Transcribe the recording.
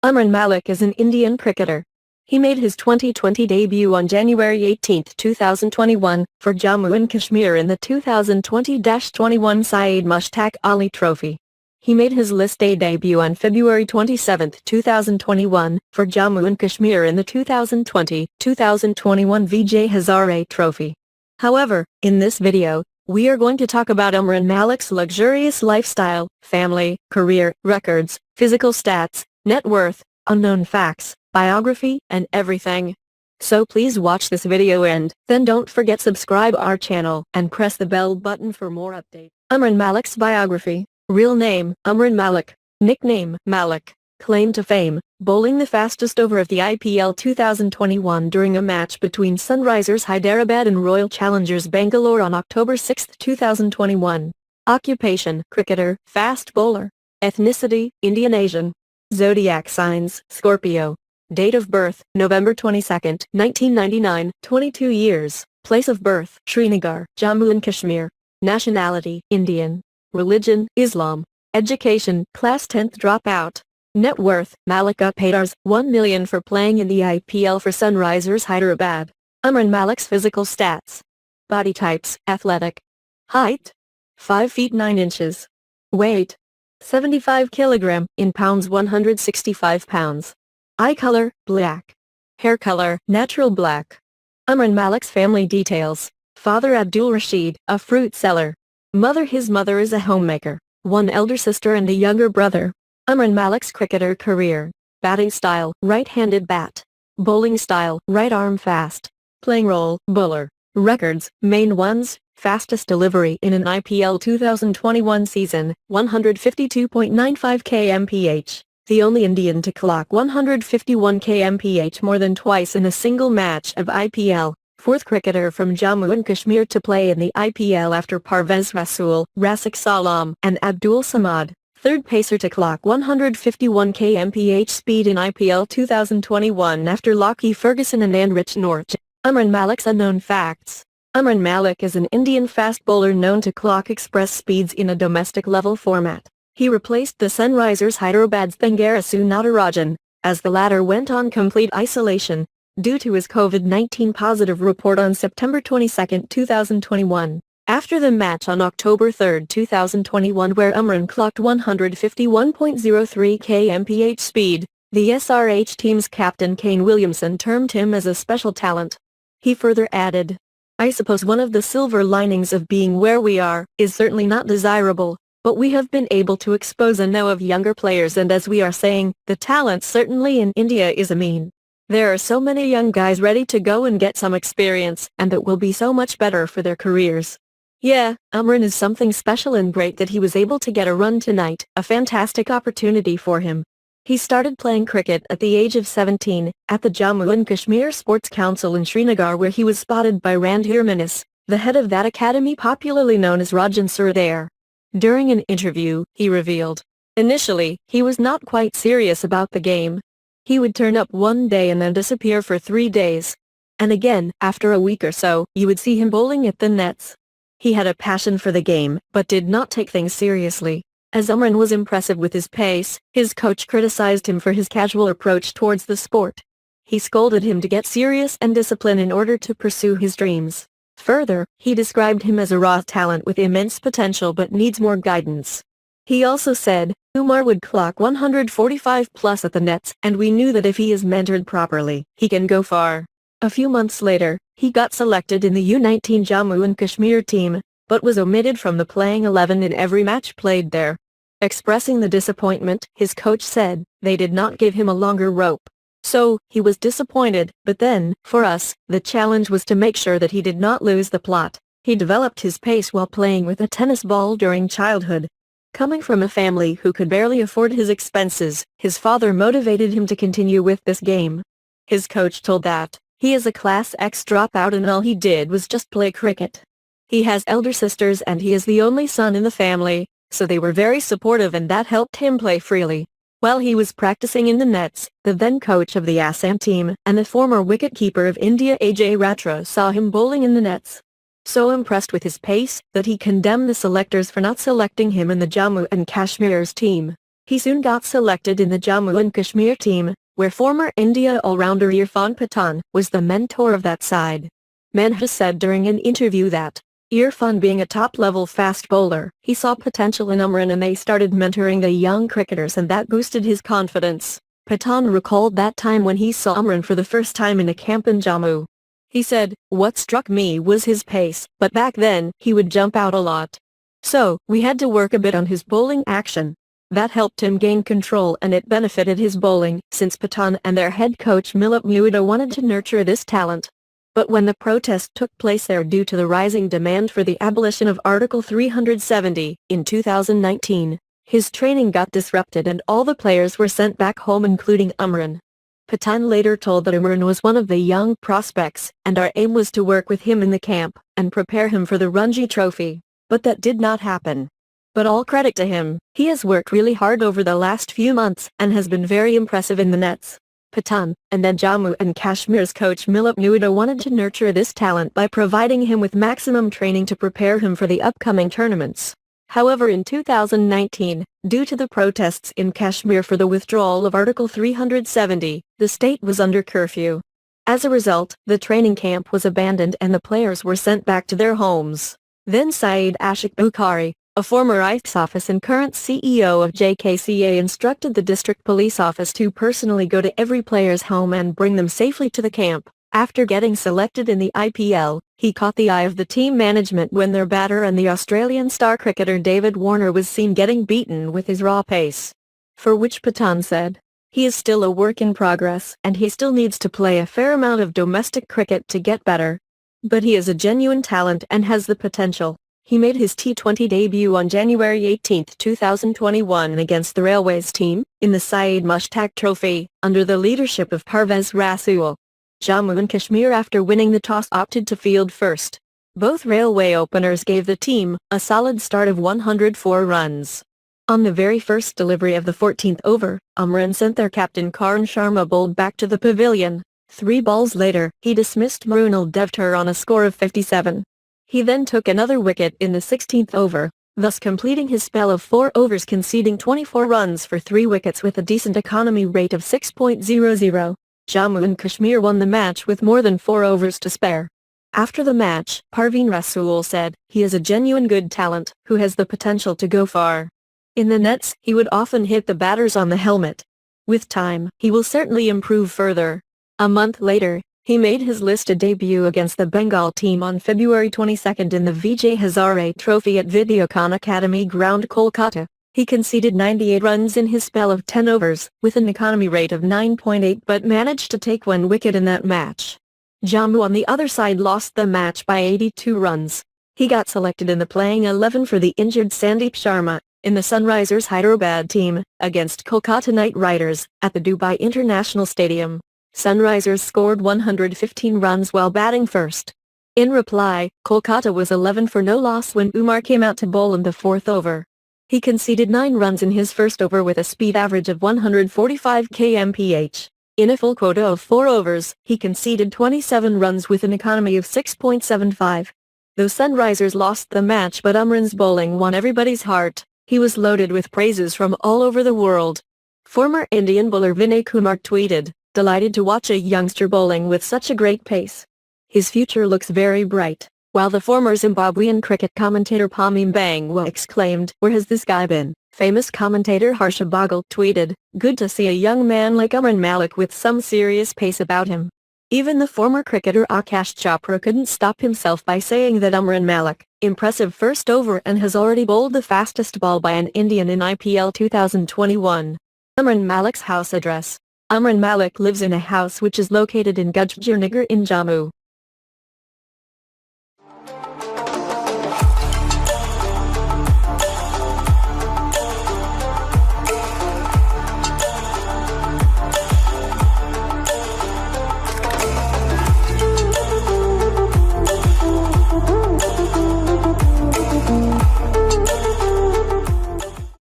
Umran Malik is an Indian cricketer. He made his 2020 debut on January 18, 2021, for Jammu and Kashmir in the 2020-21 Syed Mushtaq Ali Trophy. He made his List A debut on February 27, 2021, for Jammu and Kashmir in the 2020-2021 Vijay Hazare Trophy. However, in this video, we are going to talk about Umran Malik's luxurious lifestyle, family, career, records, physical stats, net worth, unknown facts, biography, and everything. So please watch this video and then don't forget subscribe our channel and press the bell button for more updates. Umran Malik's biography. Real name, Umran Malik. Nickname, Malik. Claim to fame, bowling the fastest over of the IPL 2021 during a match between Sunrisers Hyderabad and Royal Challengers Bangalore on October 6, 2021. Occupation, cricketer, fast bowler. Ethnicity, Indian Asian. Zodiac signs, Scorpio. Date of birth, November 22, 1999, 22 years. Place of birth, Srinagar, Jammu and Kashmir. Nationality, Indian. Religion, Islam. Education, class 10th dropout. Net worth, Malik paid Rs. 1 million for playing in the IPL for Sunrisers Hyderabad. Umran Malik's physical stats. Body types, athletic. Height, 5 feet 9 inches. Weight, 75 kg, in pounds 165 pounds. Eye color, black. Hair color, natural black. Umran Malik's family details. Father Abdul Rashid, a fruit seller. His mother is a homemaker. One elder sister and a younger brother. Umran Malik's cricketer career. Batting style, right-handed bat. Bowling style, right arm fast. Playing role, bowler. Records, main ones. Fastest delivery in an IPL 2021 season, 152.95 kmph. The only Indian to clock 151 kmph more than twice in a single match of IPL. Fourth cricketer from Jammu and Kashmir to play in the IPL after Parvez Rasool, Rasak Salam, and Abdul Samad. Third pacer to clock 151 kmph speed in IPL 2021 after Lockie Ferguson and Anrich Nortje. Umran Malik's unknown facts. Umran Malik is an Indian fast bowler known to clock express speeds in a domestic level format. He replaced the Sunrisers Hyderabad's Thangarasu Natarajan, as the latter went on complete isolation, due to his COVID-19 positive report on September 22, 2021. After the match on October 3, 2021 where Umran clocked 151.03 kmph speed, the SRH team's captain Kane Williamson termed him as a special talent. He further added, "I suppose one of the silver linings of being where we are, is certainly not desirable, but we have been able to expose a know of younger players and as we are saying, the talent certainly in India is a mean. There are so many young guys ready to go and get some experience and that will be so much better for their careers. Yeah, Umran is something special and great that he was able to get a run tonight, a fantastic opportunity for him." He started playing cricket at the age of 17, at the Jammu and Kashmir Sports Council in Srinagar where he was spotted by Randhir Manis, the head of that academy popularly known as Rajan Sir there. During an interview, he revealed, initially, he was not quite serious about the game. He would turn up one day and then disappear for 3 days. And again, after a week or so, you would see him bowling at the nets. He had a passion for the game, but did not take things seriously. As Umran was impressive with his pace, his coach criticized him for his casual approach towards the sport. He scolded him to get serious and discipline in order to pursue his dreams. Further, he described him as a raw talent with immense potential but needs more guidance. He also said, "Umar would clock 145 plus at the nets and we knew that if he is mentored properly, he can go far." A few months later, he got selected in the U19 Jammu and Kashmir team, but was omitted from the playing 11 in every match played there. Expressing the disappointment, his coach said, "They did not give him a longer rope." So, he was disappointed, but then, for us, the challenge was to make sure that he did not lose the plot. He developed his pace while playing with a tennis ball during childhood. Coming from a family who could barely afford his expenses, his father motivated him to continue with this game. His coach told that, "He is a Class X dropout and all he did was just play cricket." He has elder sisters and he is the only son in the family, so they were very supportive and that helped him play freely. While he was practicing in the nets, the then coach of the Assam team and the former wicket-keeper of India AJ Ratra saw him bowling in the nets. So impressed with his pace that he condemned the selectors for not selecting him in the Jammu and Kashmir's team. He soon got selected in the Jammu and Kashmir team, where former India all-rounder Irfan Pathan was the mentor of that side. Manha said during an interview that, Irfan being a top-level fast bowler, he saw potential in Umran and they started mentoring the young cricketers and that boosted his confidence. Pathan recalled that time when he saw Umran for the first time in a camp in Jammu. He said, "What struck me was his pace, but back then, he would jump out a lot. So, we had to work a bit on his bowling action. That helped him gain control and it benefited his bowling, since Pathan and their head coach Milip Muida wanted to nurture this talent. But when the protest took place there due to the rising demand for the abolition of Article 370, in 2019, his training got disrupted and all the players were sent back home including Umran." Pathan later told that Umran was one of the young prospects, and our aim was to work with him in the camp, and prepare him for the Ranji Trophy, but that did not happen. But all credit to him, he has worked really hard over the last few months, and has been very impressive in the nets. Pathan, and then Jammu and Kashmir's coach Milip Muida wanted to nurture this talent by providing him with maximum training to prepare him for the upcoming tournaments. However, in 2019, due to the protests in Kashmir for the withdrawal of Article 370, the state was under curfew. As a result, the training camp was abandoned and the players were sent back to their homes. Then Syed Ashik Bukhari, a former ICE officer and current CEO of JKCA, instructed the district police office to personally go to every player's home and bring them safely to the camp. After getting selected in the IPL, he caught the eye of the team management when their batter and the Australian star cricketer David Warner was seen getting beaten with his raw pace. For which Pathan said, "He is still a work in progress and he still needs to play a fair amount of domestic cricket to get better. But he is a genuine talent and has the potential." He made his T20 debut on January 18, 2021 against the Railways team, in the Syed Mushtaq Trophy, under the leadership of Parvez Rasool. Jammu and Kashmir, after winning the toss, opted to field first. Both Railway openers gave the team a solid start of 104 runs. On the very first delivery of the 14th over, Umran sent their captain Karan Sharma bowled back to the pavilion. 3 balls later, he dismissed Mrunal Devdutt on a score of 57. He then took another wicket in the 16th over, thus completing his spell of 4 overs, conceding 24 runs for 3 wickets with a decent economy rate of 6.00. Jammu and Kashmir won the match with more than 4 overs to spare. After the match, Parvez Rasool said, "He is a genuine good talent, who has the potential to go far. In the nets, he would often hit the batters on the helmet. With time, he will certainly improve further." A month later, he made his listed debut against the Bengal team on February 22 in the Vijay Hazare Trophy at Videocon Academy Ground, Kolkata. He conceded 98 runs in his spell of 10 overs, with an economy rate of 9.8, but managed to take 1 wicket in that match. Jammu on the other side lost the match by 82 runs. He got selected in the playing 11 for the injured Sandeep Sharma, in the Sunrisers Hyderabad team, against Kolkata Knight Riders, at the Dubai International Stadium. Sunrisers scored 115 runs while batting first. In reply, Kolkata was 11 for no loss when Umar came out to bowl in the 4th over. He conceded 9 runs in his first over with a speed average of 145 kmph. In a full quota of 4 overs, he conceded 27 runs with an economy of 6.75. Though Sunrisers lost the match, but Umran's bowling won everybody's heart. He was loaded with praises from all over the world. Former Indian bowler Vinay Kumar tweeted, "Delighted to watch a youngster bowling with such a great pace. His future looks very bright." While the former Zimbabwean cricket commentator Pamim Bangwa exclaimed, "Where has this guy been?" Famous commentator Harsha Bagal tweeted, "Good to see a young man like Umran Malik with some serious pace about him." Even the former cricketer Akash Chopra couldn't stop himself by saying that Umran Malik, impressive first over and has already bowled the fastest ball by an Indian in IPL 2021. Umran Malik's house address. Umran Malik lives in a house which is located in Gujjarnagar in Jammu.